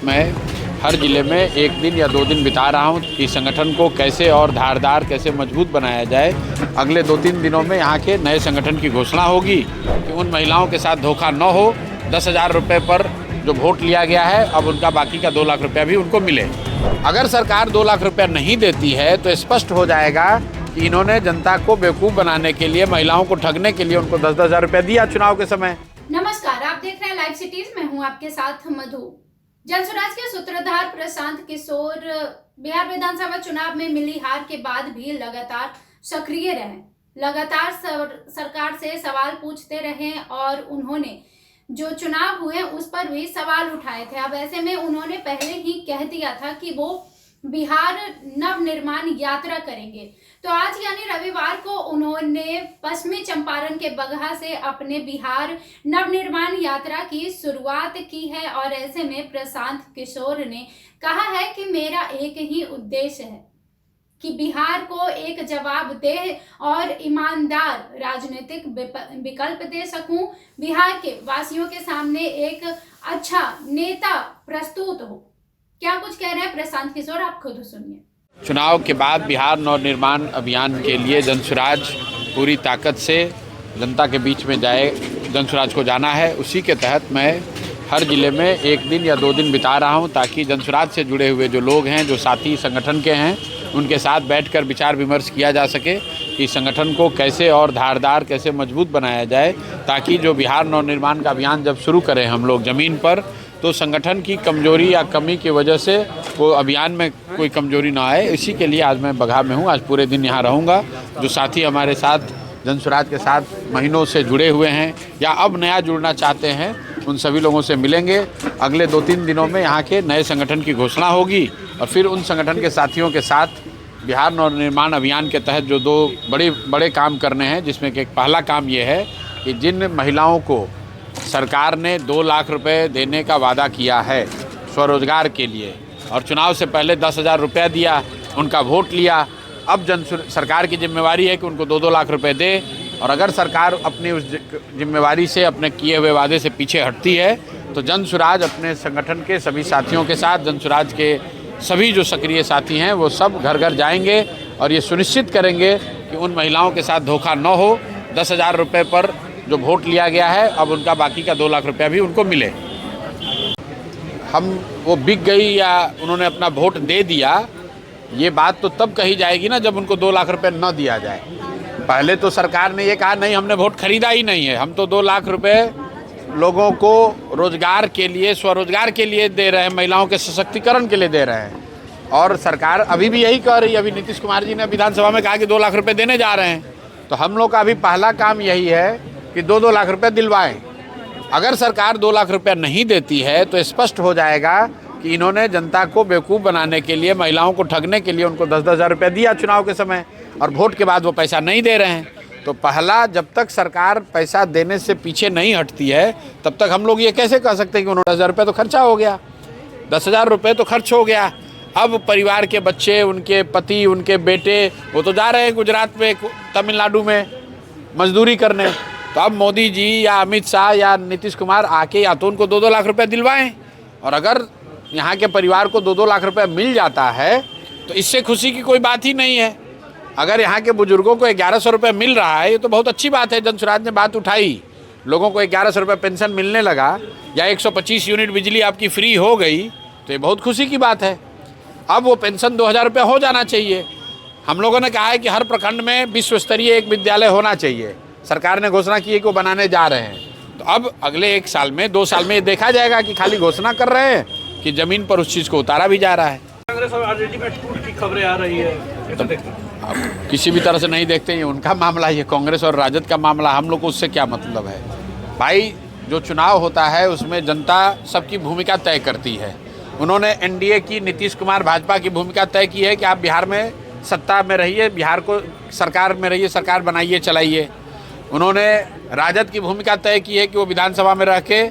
मैं हर ज़िले में एक दिन या 2 दिन बिता रहा हूँ कि संगठन को कैसे और धारदार कैसे मजबूत बनाया जाए। अगले 2-3 दिनों में यहाँ के नए संगठन की घोषणा होगी कि उन महिलाओं के साथ धोखा न हो। 10,000 रुपये पर जो वोट लिया गया है, अब उनका बाकी का 2 लाख रुपया भी उनको मिले। अगर सरकार 2 लाख रुपया नहीं देती है तो स्पष्ट हो जाएगा कि इन्होंने जनता को बेवकूफ़ बनाने के लिए, महिलाओं को ठगने के लिए उनको 10-10 हज़ार रुपया दिया चुनाव के समय। नमस्कार, आप देख रहे हैं लाइव सिटीज। मैं हूं आपके साथ मधु। जनसुराज के सूत्रधार प्रशांत किशोर बिहार विधानसभा चुनाव में मिली हार के बाद भी लगातार सक्रिय रहे, लगातार सरकार से सवाल पूछते रहे और उन्होंने जो चुनाव हुए उस पर भी सवाल उठाए थे। अब ऐसे में उन्होंने पहले ही कह दिया था कि वो बिहार नवनिर्माण यात्रा करेंगे। तो आज यानी रविवार को उन्होंने पश्चिमी चंपारण के बगहा से अपने बिहार नवनिर्माण यात्रा की शुरुआत की है और ऐसे में प्रशांत किशोर ने कहा है कि मेरा एक ही उद्देश्य है कि बिहार को एक जवाबदेह और ईमानदार राजनीतिक विकल्प दे सकूं, बिहार के वासियों के सामने एक अच्छा नेता प्रस्तुत हो। क्या कुछ कह रहे हैं प्रशांत किशोर, आप खुद सुनिए। चुनाव के बाद बिहार नवनिर्माण अभियान के लिए जनसुराज पूरी ताकत से जनता के बीच में जाए, जनसुराज को जाना है। उसी के तहत मैं हर ज़िले में एक दिन या 2 दिन बिता रहा हूं ताकि जनसुराज से जुड़े हुए जो लोग हैं, जो साथी संगठन के हैं, उनके साथ बैठकर विचार विमर्श किया जा सके कि संगठन को कैसे और धारदार कैसे मजबूत बनाया जाए, ताकि जो बिहार नवनिर्माण का अभियान जब शुरू करें हम लोग ज़मीन पर, तो संगठन की कमजोरी या कमी की वजह से वो अभियान में कोई कमजोरी ना आए। इसी के लिए आज मैं बगहा में हूँ, आज पूरे दिन यहाँ रहूँगा। जो साथी हमारे साथ जनसुराज के साथ महीनों से जुड़े हुए हैं या अब नया जुड़ना चाहते हैं, उन सभी लोगों से मिलेंगे। अगले 2-3 दिनों में यहाँ के नए संगठन की घोषणा होगी और फिर उन संगठन के साथियों के साथ बिहार नवनिर्माण अभियान के तहत जो 2 बड़े काम करने हैं, जिसमें कि एक पहला काम ये है कि जिन महिलाओं को सरकार ने 2 लाख रुपए देने का वादा किया है स्वरोजगार के लिए और चुनाव से पहले 10,000 रुपया दिया, उनका वोट लिया, अब सरकार की जिम्मेवारी है कि उनको 2-2 लाख रुपए दे। और अगर सरकार अपनी उस जिम्मेवारी से, अपने किए हुए वादे से पीछे हटती है तो जनसुराज अपने संगठन के सभी साथियों के साथ, जनसुराज के सभी जो सक्रिय साथी हैं, वो सब घर घर जाएंगे और ये सुनिश्चित करेंगे कि उन महिलाओं के साथ धोखा न हो। 10,000 रुपये पर जो वोट लिया गया है, अब उनका बाकी का 2 लाख रुपया भी उनको मिले। वो बिक गई या उन्होंने अपना वोट दे दिया, ये बात तो तब कही जाएगी ना जब उनको 2 लाख रुपये न दिया जाए। पहले तो सरकार ने ये कहा नहीं, हमने वोट खरीदा ही नहीं है, हम तो 2 लाख रुपये लोगों को रोजगार के लिए, स्वरोजगार के लिए दे रहे हैं, महिलाओं के सशक्तिकरण के लिए दे रहे हैं। और सरकार अभी भी यही कह रही है। अभी नीतीश कुमार जी ने विधानसभा में कहा कि 2 लाख रुपये देने जा रहे हैं। तो हम लोग का अभी पहला काम यही है कि 2-2 लाख रुपये दिलवाएं। अगर सरकार 2 लाख रुपया नहीं देती है तो स्पष्ट हो जाएगा कि इन्होंने जनता को बेवकूफ़ बनाने के लिए, महिलाओं को ठगने के लिए उनको 10-10 हज़ार रुपया दिया चुनाव के समय और वोट के बाद वो पैसा नहीं दे रहे हैं। तो पहला, जब तक सरकार पैसा देने से पीछे नहीं हटती है तब तक हम लोग ये कैसे कह सकते हैं कि उन्होंने 10,000 रुपये तो खर्चा हो गया, 10,000 रुपये तो खर्च हो गया। अब परिवार के बच्चे, उनके पति, उनके बेटे, वो तो जा रहे हैं गुजरात में, तमिलनाडु में मजदूरी करने। तो अब मोदी जी या अमित शाह या नीतीश कुमार आके या तो उनको 2-2 लाख रुपये दिलवाएं। और अगर यहाँ के परिवार को 2-2 लाख रुपये मिल जाता है तो इससे खुशी की कोई बात ही नहीं है। अगर यहाँ के बुजुर्गों को 1100 रुपये मिल रहा है, ये तो बहुत अच्छी बात है। जनसुराज ने बात उठाई, लोगों को 1100 रुपये पेंशन मिलने लगा या 125 यूनिट बिजली आपकी फ्री हो गई, तो ये बहुत खुशी की बात है। अब वो पेंशन 2,000 रुपये हो जाना चाहिए। हम लोगों ने कहा है कि हर प्रखंड में विश्व स्तरीय एक विद्यालय होना चाहिए। सरकार ने घोषणा की है कि वो बनाने जा रहे हैं। तो अब अगले 1 साल में, 2 साल में ये देखा जाएगा कि खाली घोषणा कर रहे हैं कि ज़मीन पर उस चीज़ को उतारा भी जा रहा है। कांग्रेस और आरजेडी में टूट की खबरें आ रही है, अब किसी भी तरह से नहीं देखते, ये उनका मामला, ये कांग्रेस और राजद का मामला, हम लोग को उससे क्या मतलब है भाई। जो चुनाव होता है उसमें जनता सबकी भूमिका तय करती है। उन्होंने एनडीए की, नीतीश कुमार भाजपा की भूमिका तय की है कि आप बिहार में सत्ता में रहिए, बिहार को सरकार में रहिए, सरकार बनाइए, चलाइए। उन्होंने राजद की भूमिका तय की है कि वो विधानसभा में रह के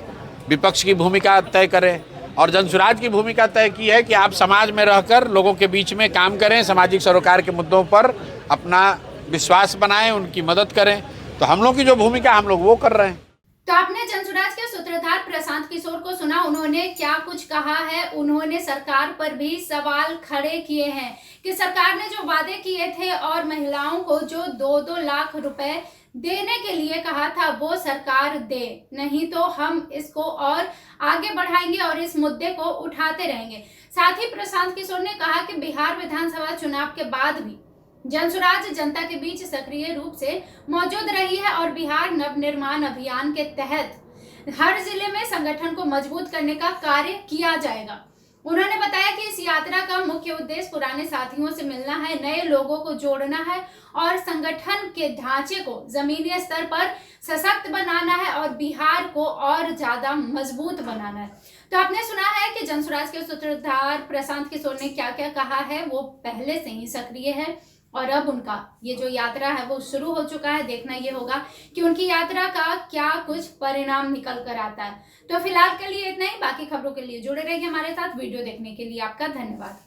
विपक्ष की भूमिका तय करें, और जनसुराज की भूमिका तय की है कि आप समाज में रहकर लोगों के बीच में काम करें, सामाजिक सरोकार के मुद्दों पर अपना विश्वास बनाएं, उनकी मदद करें। तो हम लोग की जो भूमिका हम लोग वो कर रहे हैं। तो आपने जनसुराज के सूत्रधार प्रशांत किशोर को सुना, उन्होंने क्या कुछ कहा है। उन्होंने सरकार पर भी सवाल खड़े किए हैं कि सरकार ने जो वादे किए थे और महिलाओं को जो 2-2 लाख रुपए देने के लिए कहा था वो सरकार दे, नहीं तो हम इसको और आगे बढ़ाएंगे और इस मुद्दे को उठाते रहेंगे। साथ ही प्रशांत किशोर ने कहा कि बिहार विधानसभा चुनाव के बाद भी जनसुराज जनता के बीच सक्रिय रूप से मौजूद रही है और बिहार नवनिर्माण अभियान के तहत हर जिले में संगठन को मजबूत करने का कार्य किया जाएगा। उन्होंने बताया कि इस यात्रा का मुख्य उद्देश्य पुराने साथियों से मिलना है, नए लोगों को जोड़ना है और संगठन के ढांचे को जमीनी स्तर पर सशक्त बनाना है और बिहार को और ज्यादा मजबूत बनाना है। तो आपने सुना है कि जनसुराज के सूत्रधार प्रशांत किशोर ने क्या क्या कहा है। वो पहले से ही सक्रिय है और अब उनका ये जो यात्रा है वो शुरू हो चुका है। देखना ये होगा कि उनकी यात्रा का क्या कुछ परिणाम निकल कर आता है। तो फिलहाल के लिए इतना ही। बाकी खबरों के लिए जुड़े रहिए हमारे साथ। वीडियो देखने के लिए आपका धन्यवाद।